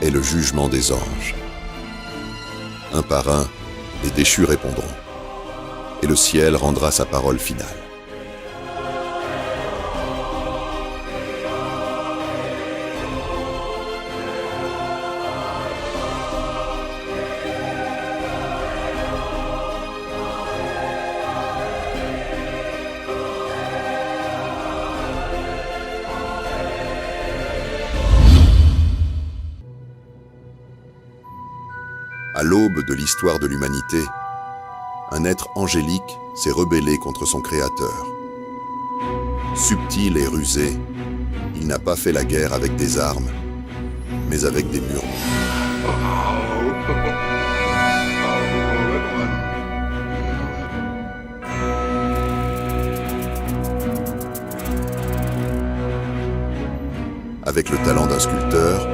est le jugement des anges. Un par un, les déchus répondront, et le ciel rendra sa parole finale. À l'aube de l'histoire de l'humanité, un être angélique s'est rebellé contre son Créateur. Subtil et rusé, il n'a pas fait la guerre avec des armes, mais avec des murmures. Avec le talent d'un sculpteur,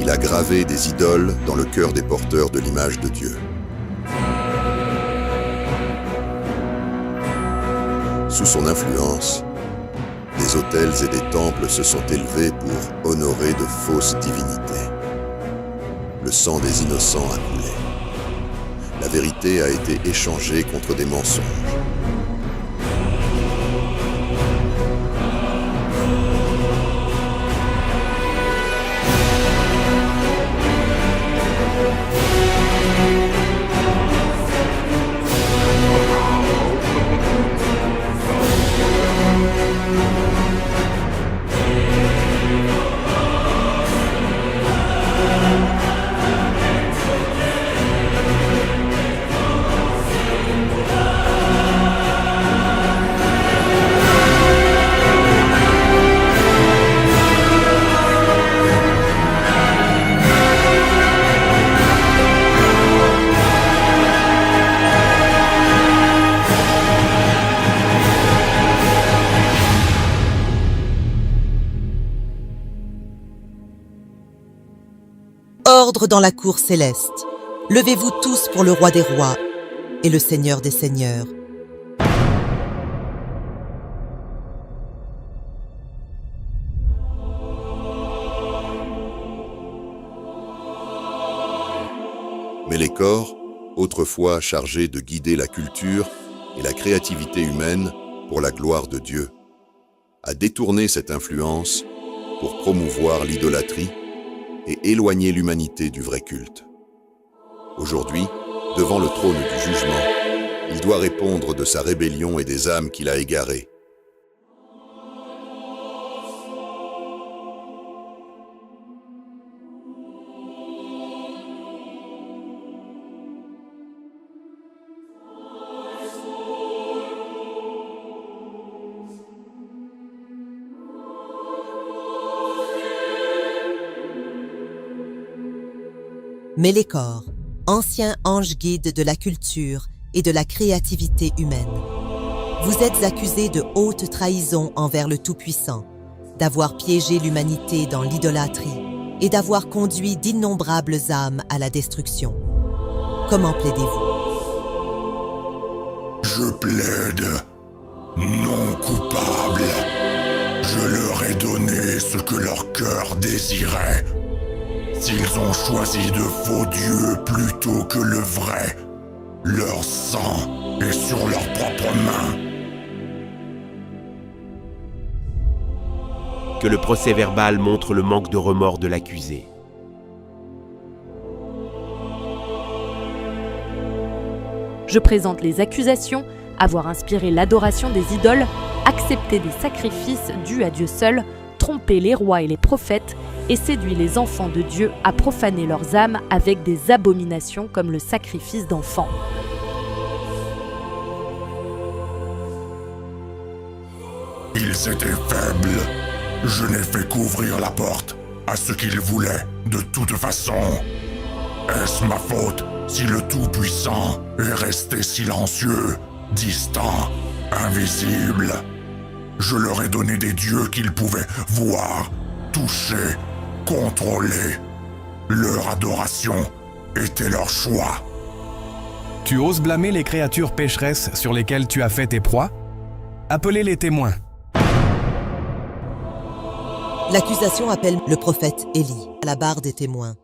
il a gravé des idoles dans le cœur des porteurs de l'image de Dieu. Sous son influence, des autels et des temples se sont élevés pour honorer de fausses divinités. Le sang des innocents a coulé. La vérité a été échangée contre des mensonges. Ordre dans la cour céleste. Levez-vous tous pour le roi des rois et le seigneur des seigneurs. Mélékor, autrefois chargé de guider la culture et la créativité humaine pour la gloire de Dieu, a détourné cette influence pour promouvoir l'idolâtrie et éloigner l'humanité du vrai culte. Aujourd'hui, devant le trône du jugement, il doit répondre de sa rébellion et des âmes qu'il a égarées. Mélékor, ancien ange guide de la culture et de la créativité humaine. Vous êtes accusé de haute trahison envers le Tout-Puissant, d'avoir piégé l'humanité dans l'idolâtrie et d'avoir conduit d'innombrables âmes à la destruction. Comment plaidez-vous? Je plaide non coupable. Je leur ai donné ce que leur cœur désirait. S'ils ont choisi de faux dieux plutôt que le vrai, leur sang est sur leurs propres mains. Que le procès-verbal montre le manque de remords de l'accusé. Je présente les accusations, avoir inspiré l'adoration des idoles, accepté des sacrifices dus à Dieu seul, trompé les rois et les prophètes, et séduit les enfants de Dieu à profaner leurs âmes avec des abominations comme le sacrifice d'enfants. Ils étaient faibles. Je n'ai fait qu'ouvrir la porte à ce qu'ils voulaient de toute façon. Est-ce ma faute si le Tout-Puissant est resté silencieux, distant, invisible? Je leur ai donné des dieux qu'ils pouvaient voir, toucher, contrôler. Leur adoration était leur choix. Tu oses blâmer les créatures pécheresses sur lesquelles tu as fait tes proies? Appelez les témoins. L'accusation appelle le prophète Élie à la barre des témoins.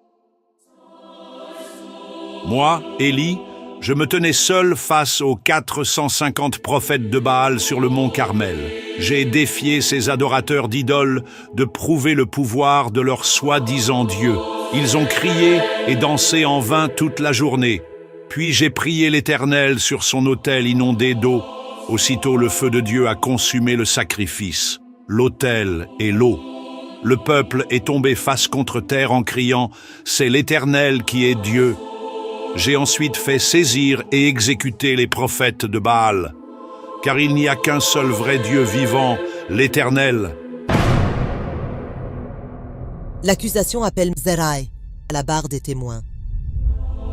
Moi, Élie, je me tenais seul face aux 450 prophètes de Baal sur le mont Carmel. J'ai défié ces adorateurs d'idoles de prouver le pouvoir de leur soi-disant Dieu. Ils ont crié et dansé en vain toute la journée. Puis j'ai prié l'Éternel sur son autel inondé d'eau. Aussitôt le feu de Dieu a consumé le sacrifice, l'autel et l'eau. Le peuple est tombé face contre terre en criant « C'est l'Éternel qui est Dieu ». J'ai ensuite fait saisir et exécuter les prophètes de Baal, car il n'y a qu'un seul vrai Dieu vivant, l'Éternel. L'accusation appelle Zeraï à la barre des témoins.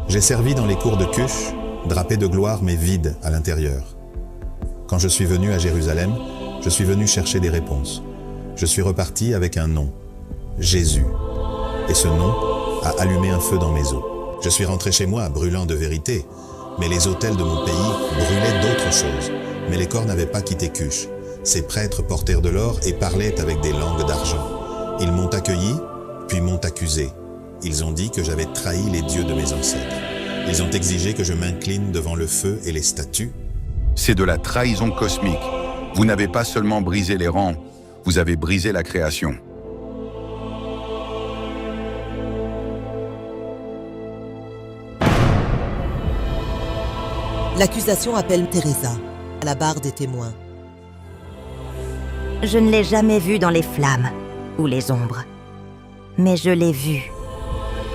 J'ai servi dans les cours de Cush, drapé de gloire mais vide à l'intérieur. Quand je suis venu à Jérusalem, je suis venu chercher des réponses. Je suis reparti avec un nom, Jésus. Et ce nom a allumé un feu dans mes os. Je suis rentré chez moi brûlant de vérité, mais les autels de mon pays brûlaient d'autres choses. Mais les corps n'avaient pas quitté Cush. Ces prêtres portèrent de l'or et parlaient avec des langues d'argent. Ils m'ont accueilli, puis m'ont accusé. Ils ont dit que j'avais trahi les dieux de mes ancêtres. Ils ont exigé que je m'incline devant le feu et les statues. C'est de la trahison cosmique. Vous n'avez pas seulement brisé les rangs, vous avez brisé la création. L'accusation appelle Teresa à la barre des témoins. Je ne l'ai jamais vu dans les flammes ou les ombres, mais je l'ai vu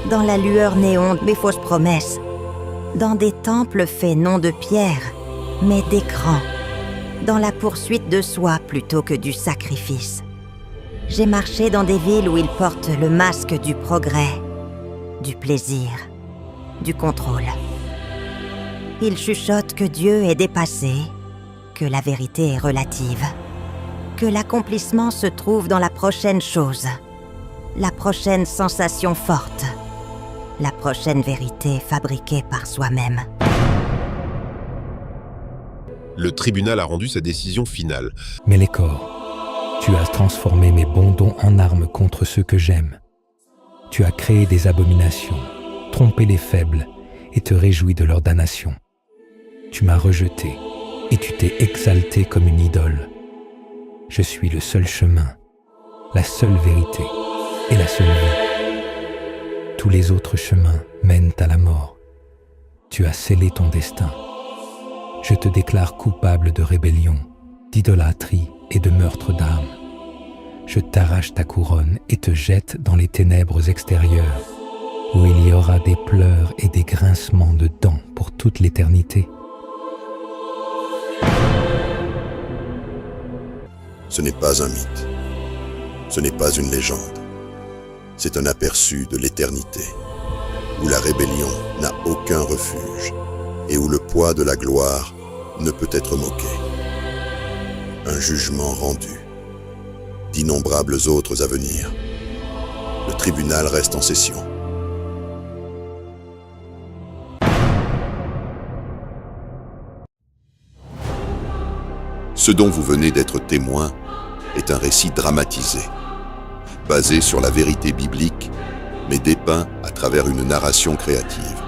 dans la lueur néon de mes fausses promesses, dans des temples faits non de pierre, mais d'écran, dans la poursuite de soi plutôt que du sacrifice. J'ai marché dans des villes où ils portent le masque du progrès, du plaisir, du contrôle. Ils chuchotent que Dieu est dépassé, que la vérité est relative, que l'accomplissement se trouve dans la prochaine chose, la prochaine sensation forte, la prochaine vérité fabriquée par soi-même. Le tribunal a rendu sa décision finale. Mélékor, tu as transformé mes bons dons en armes contre ceux que j'aime. Tu as créé des abominations, trompé les faibles et te réjouis de leur damnation. Tu m'as rejeté et tu t'es exalté comme une idole. Je suis le seul chemin, la seule vérité et la seule vie. Tous les autres chemins mènent à la mort. Tu as scellé ton destin. Je te déclare coupable de rébellion, d'idolâtrie et de meurtre d'âme. Je t'arrache ta couronne et te jette dans les ténèbres extérieures, où il y aura des pleurs et des grincements de dents pour toute l'éternité. Ce n'est pas un mythe. Ce n'est pas une légende. C'est un aperçu de l'éternité, où la rébellion n'a aucun refuge et où le poids de la gloire ne peut être moqué. Un jugement rendu, d'innombrables autres à venir. Le tribunal reste en session. Ce dont vous venez d'être témoin est un récit dramatisé, basé sur la vérité biblique, mais dépeint à travers une narration créative.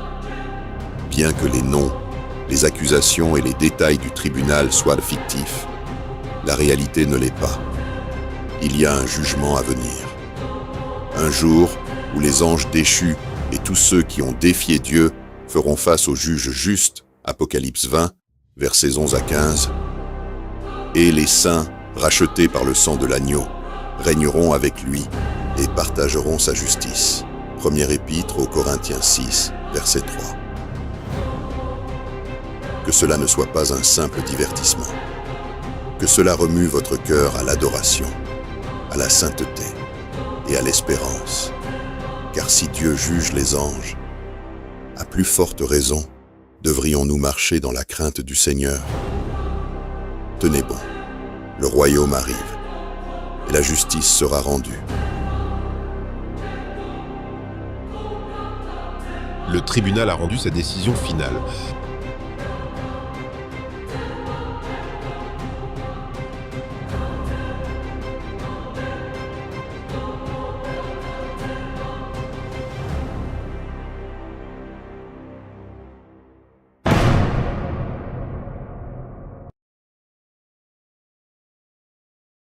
Bien que les noms, les accusations et les détails du tribunal soient fictifs, la réalité ne l'est pas. Il y a un jugement à venir. Un jour où les anges déchus et tous ceux qui ont défié Dieu feront face au juge juste, Apocalypse 20, versets 11 à 15, et les saints, rachetés par le sang de l'agneau, régneront avec lui et partageront sa justice. Première épître aux Corinthiens 6, verset 3. Que cela ne soit pas un simple divertissement. Que cela remue votre cœur à l'adoration, à la sainteté et à l'espérance. Car si Dieu juge les anges, à plus forte raison, devrions-nous marcher dans la crainte du Seigneur. Tenez bon, le royaume arrive, et la justice sera rendue. Le tribunal a rendu sa décision finale.